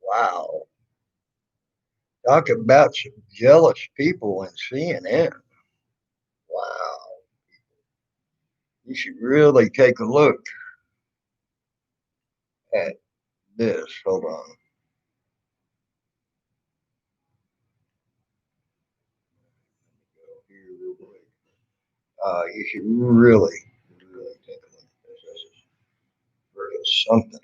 Wow. Talk about some jealous people in CNN. Wow. You should really take a look at this. Hold on. Here real quick. You should really take a look at this. This is really something.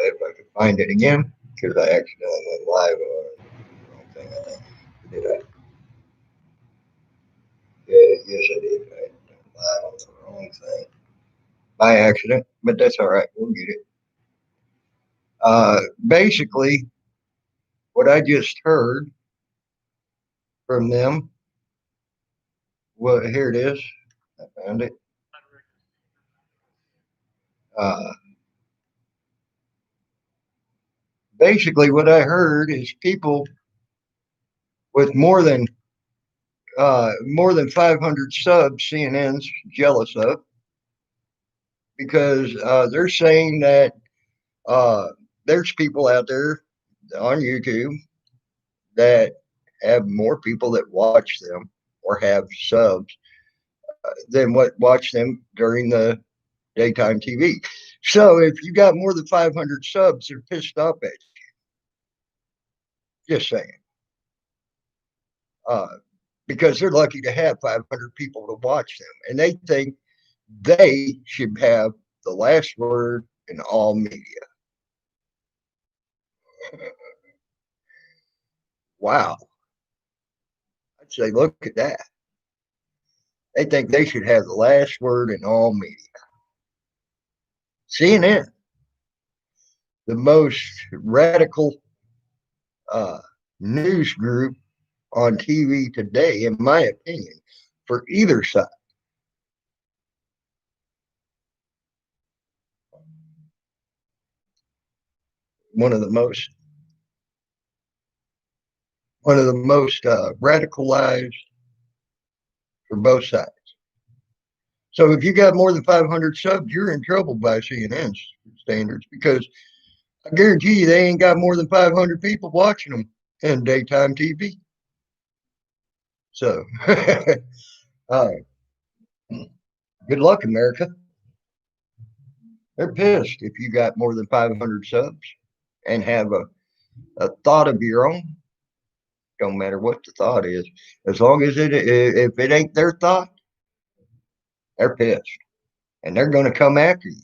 If I could find it again, because I accidentally went live on the wrong thing, I think. Did I? Yeah, yes, I did. I went live on the wrong thing by accident, but that's all right. We'll get it. Basically, what I just heard from them, well, here it is. I found it. Uh, Basically, what I heard is people with more than 500 subs, CNN's jealous of because they're saying that uh, there's people out there on YouTube that have more people that watch them or have subs than what watch them during the daytime TV. So if you got more than 500 subs, they're pissed off at you. Just saying. Uh, because they're lucky to have 500 people to watch them. And they think they should have the last word in all media. Wow. I'd say, look at that. They think they should have the last word in all media. CNN, the most radical uh, news group on TV today, in my opinion, for either side. One of the most radicalized for both sides. So if you got more than 500 subs, you're in trouble by CNN standards because I guarantee you they ain't got more than 500 people watching them in daytime TV. So, uh, good luck, America. They're pissed if you got more than 500 subs and have a thought of your own. Don't matter what the thought is, as long as if it ain't their thought, they're pissed and they're going to come after you,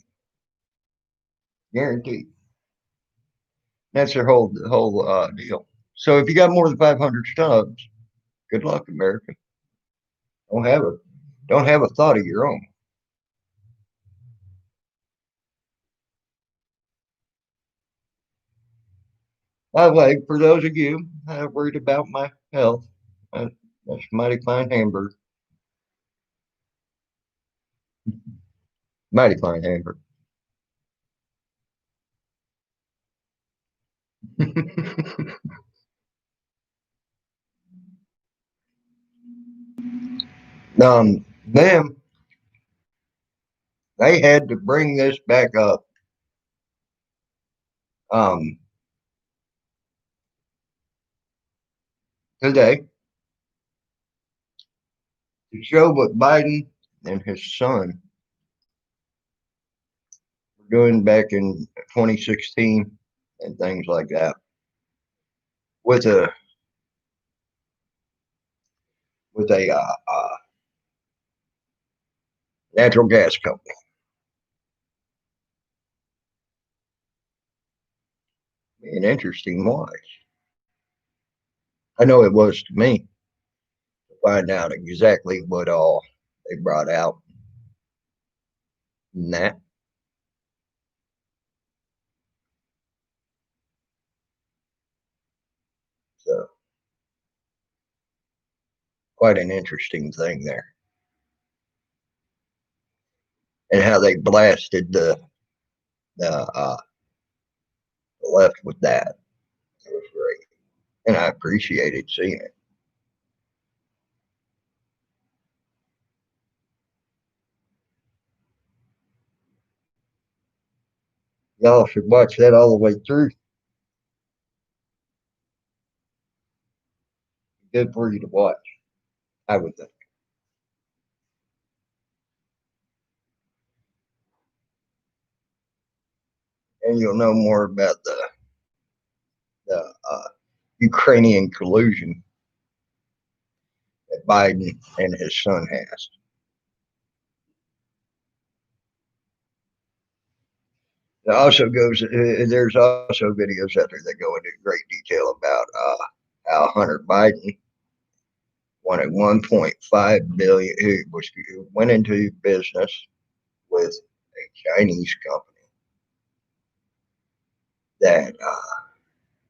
guaranteed. That's their whole deal. So if you got more than 500 subs, good luck, America. Don't have a don't have a thought of your own. By the way, for those of you worried about my health, uh, that's Mighty Fine Hamburger. Mighty Fine Hamburger. Them, they had to bring this back up um, today to show what Biden and his son were doing back in 2016 and things like that with a natural gas company. An interesting watch. I know it was to me to find out exactly what all they brought out in that. So quite an interesting thing there, and how they blasted the left with that. It was great, and I appreciated seeing it. Y'all should watch that all the way through. Good for you to watch, I would think. And you'll know more about the Ukrainian collusion that Biden and his son has. It also goes. There's also videos out there that go into great detail about how Hunter Biden wanted 1.5 billion. He went into business with a Chinese company that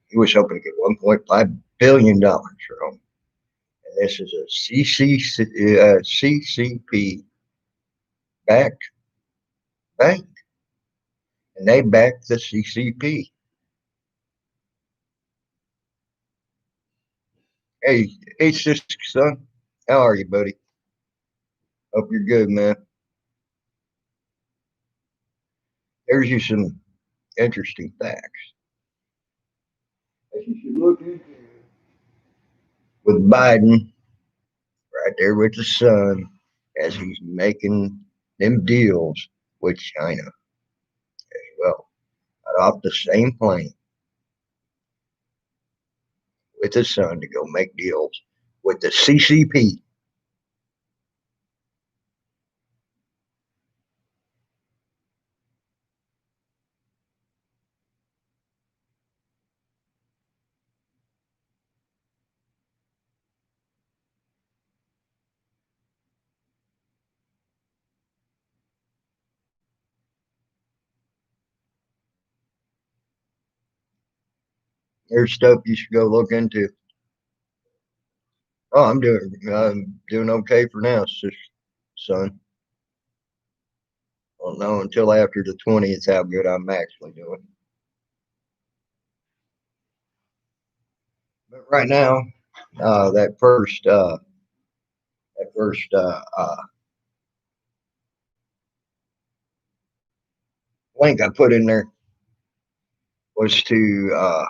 he was hoping to get 1.5 billion dollars from. And this is a CCP backed bank, and they backed the CCP. Hey, hey, sister, son, how are you, buddy? Hope you're good, man. There's you some interesting facts that you should look into with Biden right there with the son as he's making them deals with China as well. Got off the same plane with his son to go make deals with the CCP. There's stuff you should go look into. Oh, I'm doing okay for now, son. Won't know until after the 20th how good I'm actually doing. But right now, that first link I put in there was to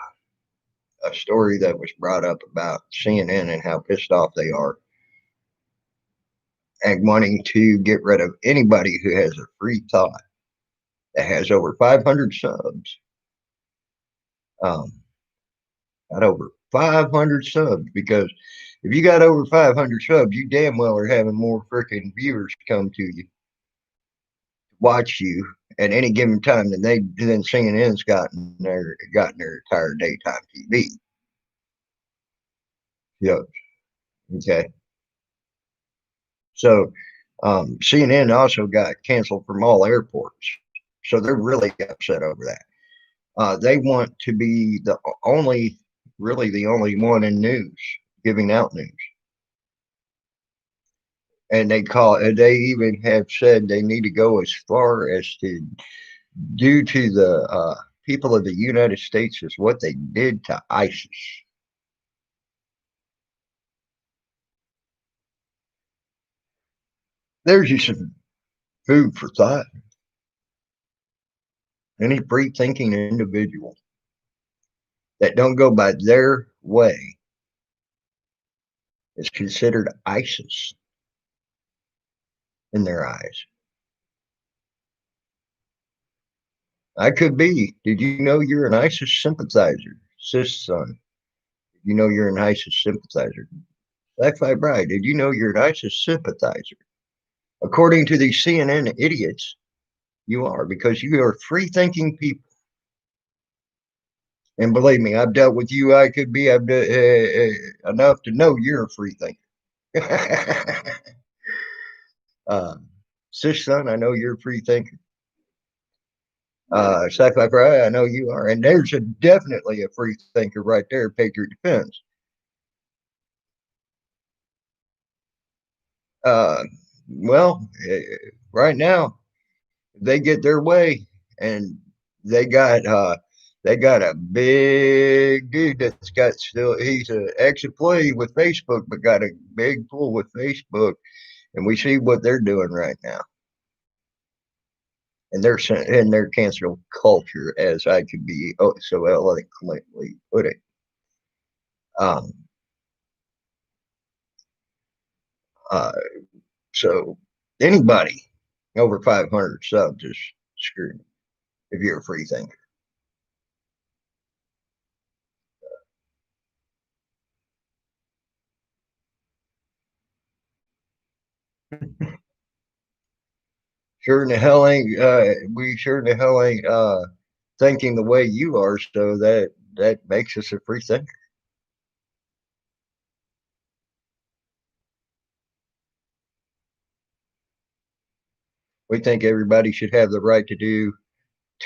a story that was brought up about CNN and how pissed off they are and wanting to get rid of anybody who has a free thought that has over 500 subs. Um, got over 500 subs because if you got over 500 subs, you damn well are having more freaking viewers come to you, watch you at any given time than CNN's gotten their entire daytime TV. Yep. Okay. So CNN also got canceled from all airports. So they're really upset over that. They want to be really the only one in news, giving out news. And they even have said they need to go as far as to, due to the people of the United States, is what they did to ISIS. There's you some food for thought. Any free thinking individual that don't go by their way is considered ISIS in their eyes. I could be. Did you know you're an ISIS sympathizer, sis son? Did you know you're an ISIS sympathizer? Black Five Bride, did you know you're an ISIS sympathizer? According to these CNN idiots, you are, because you are free thinking people. And believe me, I've dealt with you. Enough to know you're a free thinker. uh, sis son, I know you're a free thinker. Sci-Fi Friday, I know you are, and there's definitely a free thinker right there. Patriot Defense. Uh, well, right now they get their way, and they got uh, they got a big dude that's got still. He's an ex-employee with Facebook, but got a big pull with Facebook, and we see what they're doing right now. and their cancel culture, as I could be so eloquently put it. Um, uh, so anybody over 500 subs is screwed if you're a free thinker. Sure in the hell ain't we sure in the hell ain't thinking the way you are, so that makes us a free thinker. We think everybody should have the right to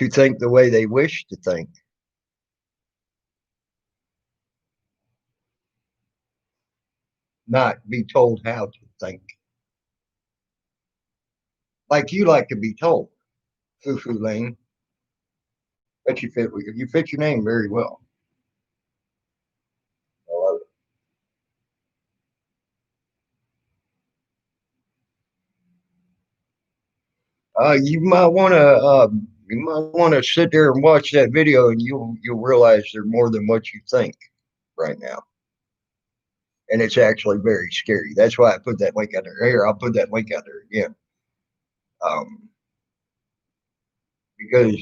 think the way they wish to think, not be told how to think. Like you like to be told. Foo Foo Lane. But you fit your name very well. I love it. You might want to sit there and watch that video, and you'll realize there's more than what you think right now, and it's actually very scary. That's why I put that link out there. Here, I'll put that link out there again, um, because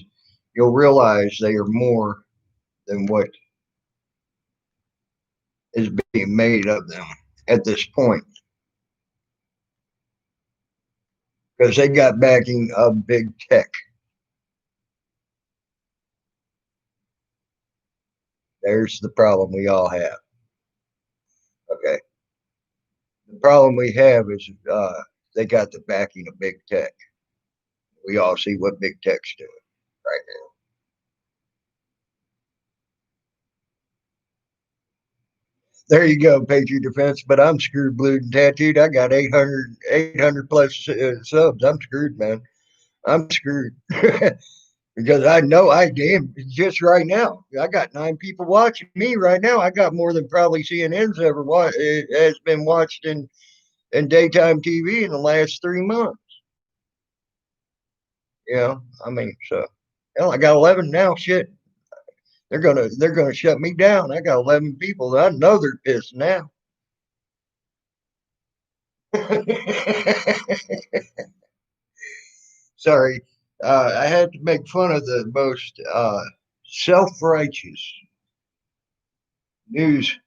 you'll realize they are more than what is being made of them at this point, because they got backing of big tech. There's the problem we all have. Okay. The problem we have is they got the backing of big tech. We all see what big tech's doing right now. There you go, Patriot Defense. But I'm screwed, blued, and tattooed. I got 800 plus subs. I'm screwed, man. I'm screwed. Because I know I damn just right now. I got 9 people watching me right now. I got more than probably CNN's ever watched. It has been watched in daytime TV in the last 3 months. You know, I mean, so hell, I got 11 now. Shit, they're gonna shut me down. I got 11 people. I know they're pissed now. Sorry, I had to make fun of the most self-righteous news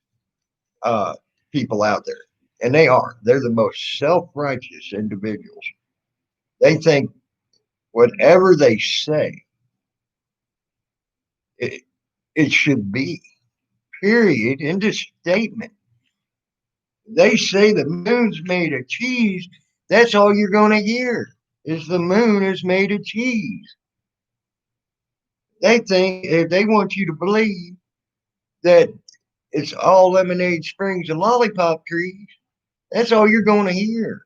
uh, people out there, and they are. They're the most self-righteous individuals. They think whatever they say, it, it should be. Period. End of statement. They say the moon's made of cheese. That's all you're going to hear is the moon is made of cheese. They think they want you to believe that it's all lemonade springs and lollipop trees. That's all you're going to hear.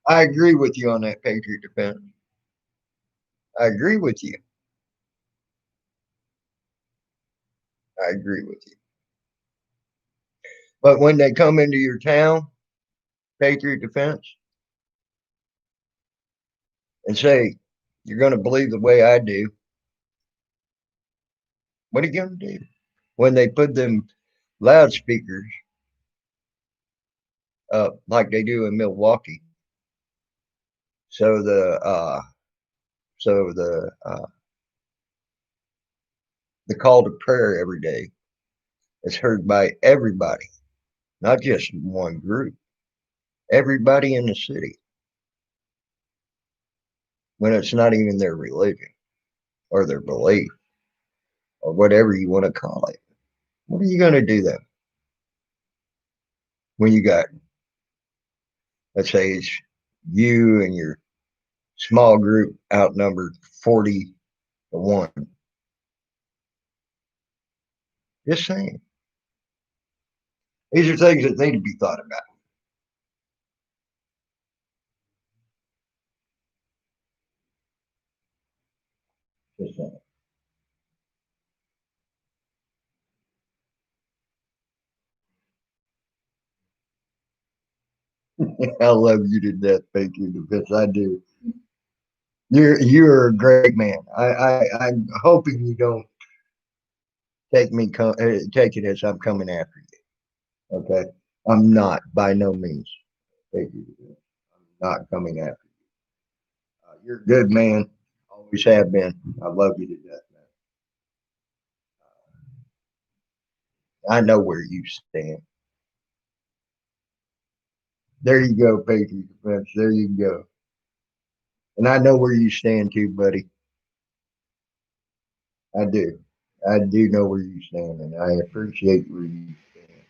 I agree with you on that, Patriot Defense. I agree with you. I agree with you. But when they come into your town, Patriot Defense, and say, you're going to believe the way I do, what are you going to do? When they put them loudspeakers up like they do in Milwaukee, so the call to prayer every day is heard by everybody, not just one group, everybody in the city, when it's not even their religion or their belief or whatever you want to call it. What are you going to do then when you got, let's say it's you and your small group outnumbered 40-1? Just saying. These are things that need to be thought about. Just saying. I love you to death, Pinky, because I do. You're a great man. I'm hoping you don't take it as I'm coming after you. Okay, I'm not by no means. Thank you. I'm not coming after you. You're a good man. Always have been. I love you to death, man. I know where you stand. There you go, Patriot Defense. There you go. And I know where you stand too, buddy. I do. I do know where you stand, and I appreciate where you stand.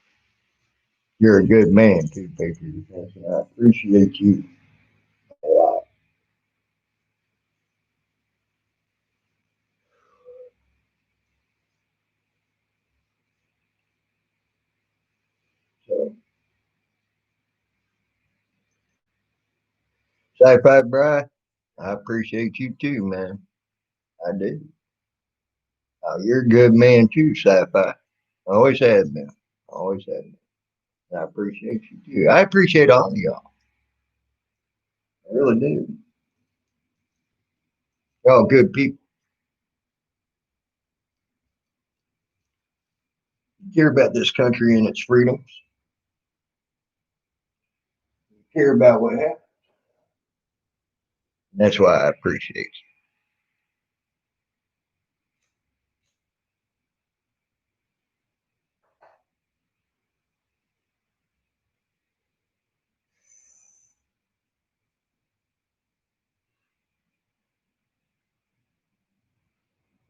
You're a good man too, Patriot Defense, and I appreciate you a lot. So, Sci-Fi Bri, I appreciate you too, man. I do. You're a good man too, Sci-Fi. Always have been. Always have been. I appreciate you too. I appreciate all of y'all. I really do. Y'all good people. You care about this country and its freedoms. You care about what happened. That's why I appreciate you.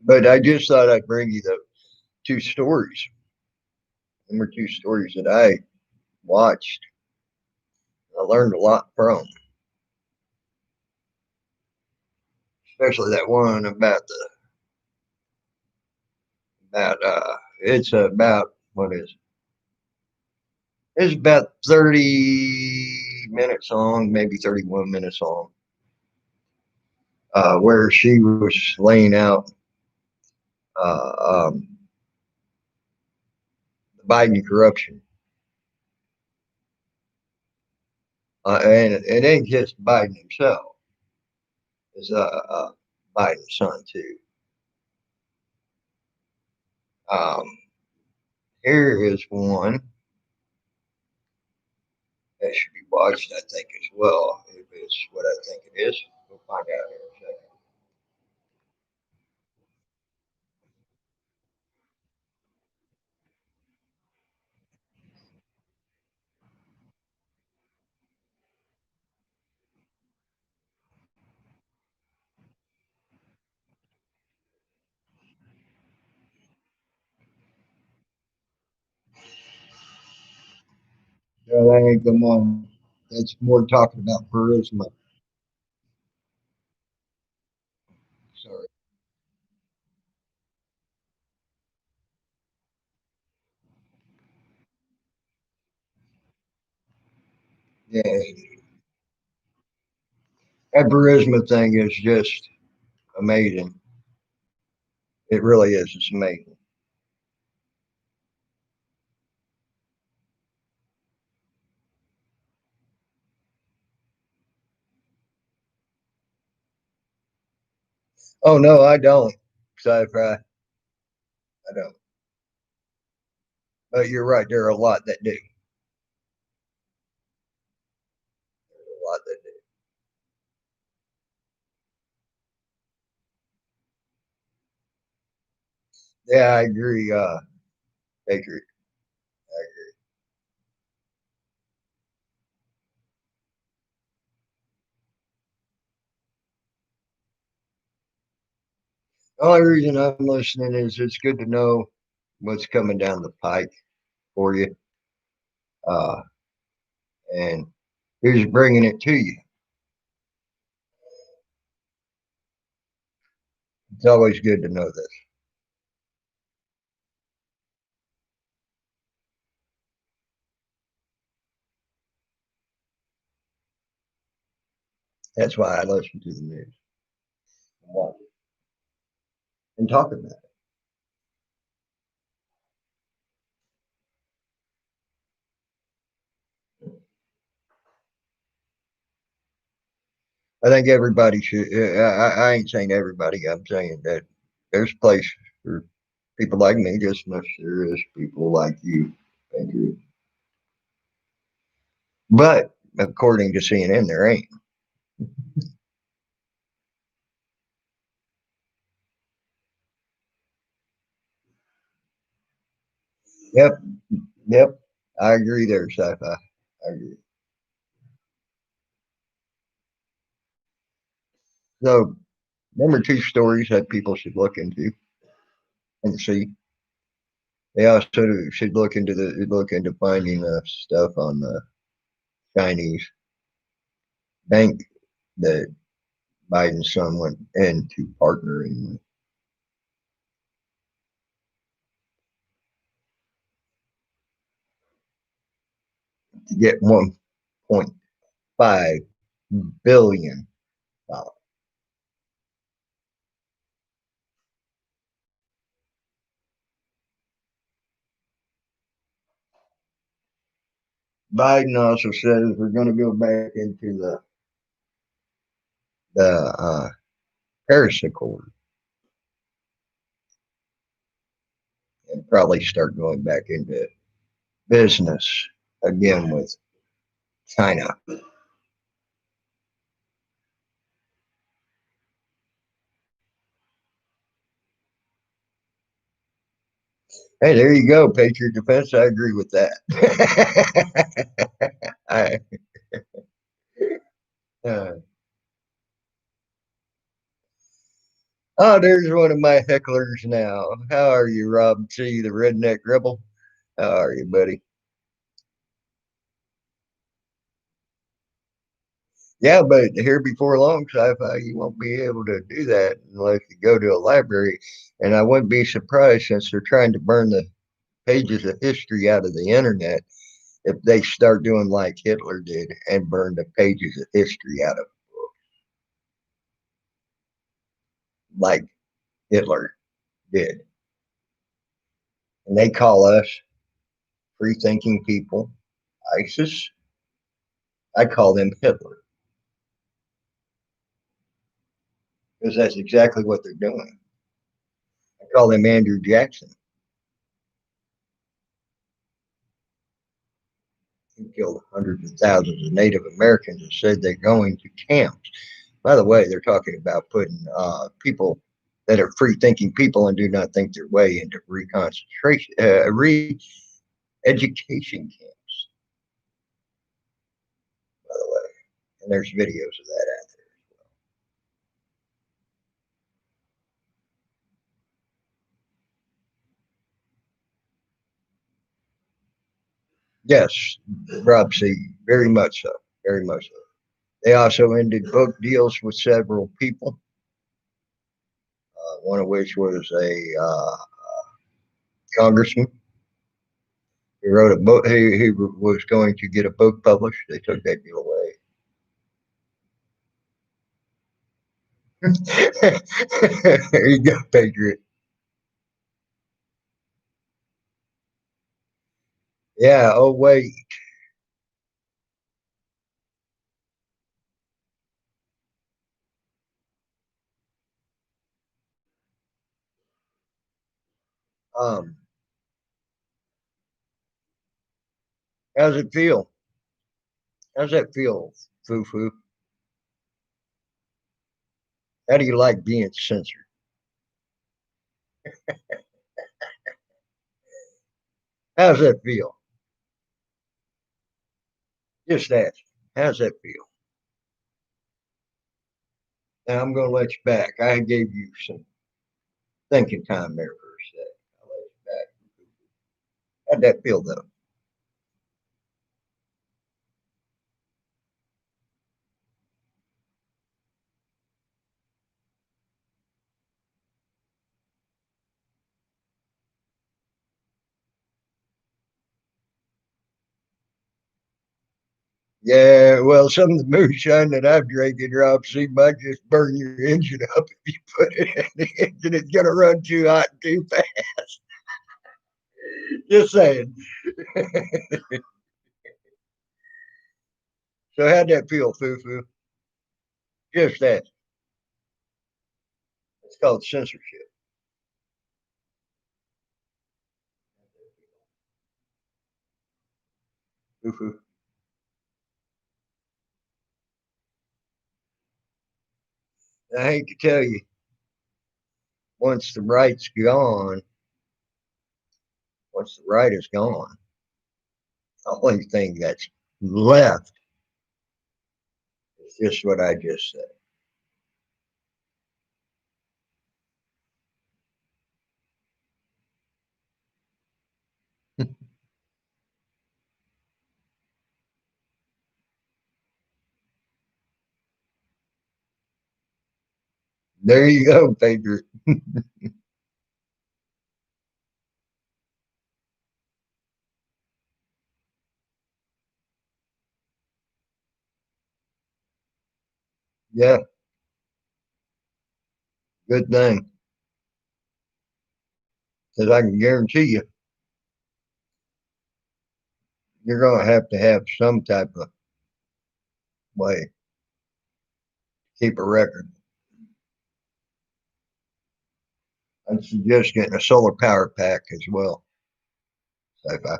But I just thought I'd bring you the two stories. Them were two stories that I watched. I learned a lot from, especially that one about the about it's about what is it? It's about 30 minutes long, maybe 31 minutes long, where she was laying out the Biden corruption, and it ain't just Biden himself; it's Biden's son too. Um, Here is one that should be watched, I think, as well. If it's what I think it is, we'll find out here in a second. No, that ain't the one. That's more talking about charisma. Sorry. Yeah, that charisma thing is just amazing. It really is. It's amazing. Oh no, I don't. Sci-fi, I don't. But you're right. There are a lot that do. There's a lot that do. Yeah, I agree. Patriot. I agree. The only reason I'm listening is it's good to know what's coming down the pike for you, uh, and who's bringing it to you. It's always good to know this. That's why I listen to the news and watch it and talk about it. I think everybody should. I ain't saying everybody. I'm saying that there's a place for people like me, just as much as there is people like you. Andrew. But according to CNN, there ain't. Yep, yep. I agree there, sci-fi. I agree. So, number two stories that people should look into and see. They also should look into finding stuff on the Chinese bank that Biden's son went into partnering with to get $1.5 billion. Biden also says we're going to go back into the Paris Accord and probably start going back into business again with China. Hey, there you go, Patriot Defense. I agree with that. I, uh, oh, there's one of my hecklers now. How are you, Rob C., the Redneck Rebel? How are you, buddy? Yeah, but here before long, sci-fi, you won't be able to do that unless you go to a library. And I wouldn't be surprised since they're trying to burn the pages of history out of the internet if they start doing like Hitler did and burn the pages of history out of like Hitler did. And they call us free thinking people ISIS. I call them Hitler because that's exactly what they're doing. I call them Andrew Jackson, who killed hundreds of thousands of Native Americans and said they're going to camps. By the way, they're talking about putting people that are free thinking people and do not think their way into re-education camps, by the way. And there's videos of that out there. Yes, Rob C. Very much so. Very much so. They also ended book deals with several people, one of which was a congressman. He wrote a book. He was going to get a book published. They took that deal away. There you go, Patriot. Yeah. Oh wait. Um. How's it feel? How's that feel, Foo Foo? How do you like being censored? How's that feel? Just ask. How's that feel? Now I'm going to let you back. I gave you some thinking time there for a sec. I'll let you back. How'd that feel though? Yeah, well, some of the moonshine that I've drank in Rob C might just burn your engine up if you put it in the engine. It's gonna run too hot and too fast. Just saying. So how'd that feel, Foo Foo? Just that. It's called censorship. Oof. I hate to tell you, once the right's gone, once the right is gone, the only thing that's left is just what I just said. There you go, Patriot. Yeah, good thing. Because I can guarantee you, you're going to have some type of way to keep a record. I'd suggest getting a solar power pack as well. Sci-fi.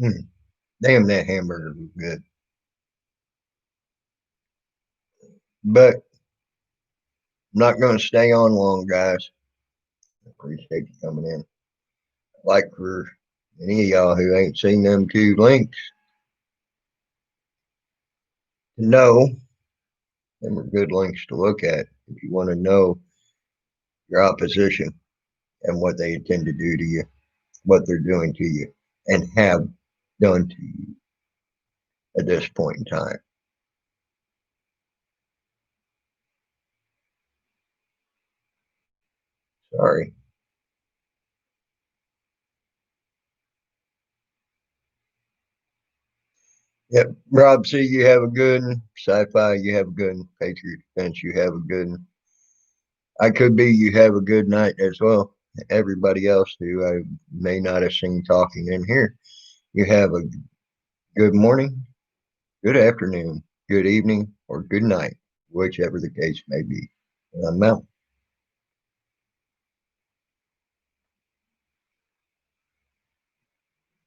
Mm, damn, that hamburger was good. But I'm not going to stay on long, guys. Appreciate you coming in. Like for any of y'all who ain't seen them two links, to know them are good links to look at if you want to know your opposition and what they intend to do to you, what they're doing to you, and have done to you at this point in time. Sorry. Yep. Rob C, you have a good one. Sci-fi, you have a good one. Patriot Defense, you have a good one. I could be, you have a good night as well. Everybody else who I may not have seen talking in here, you have a good morning, good afternoon, good evening, or good night, whichever the case may be. And I'm out.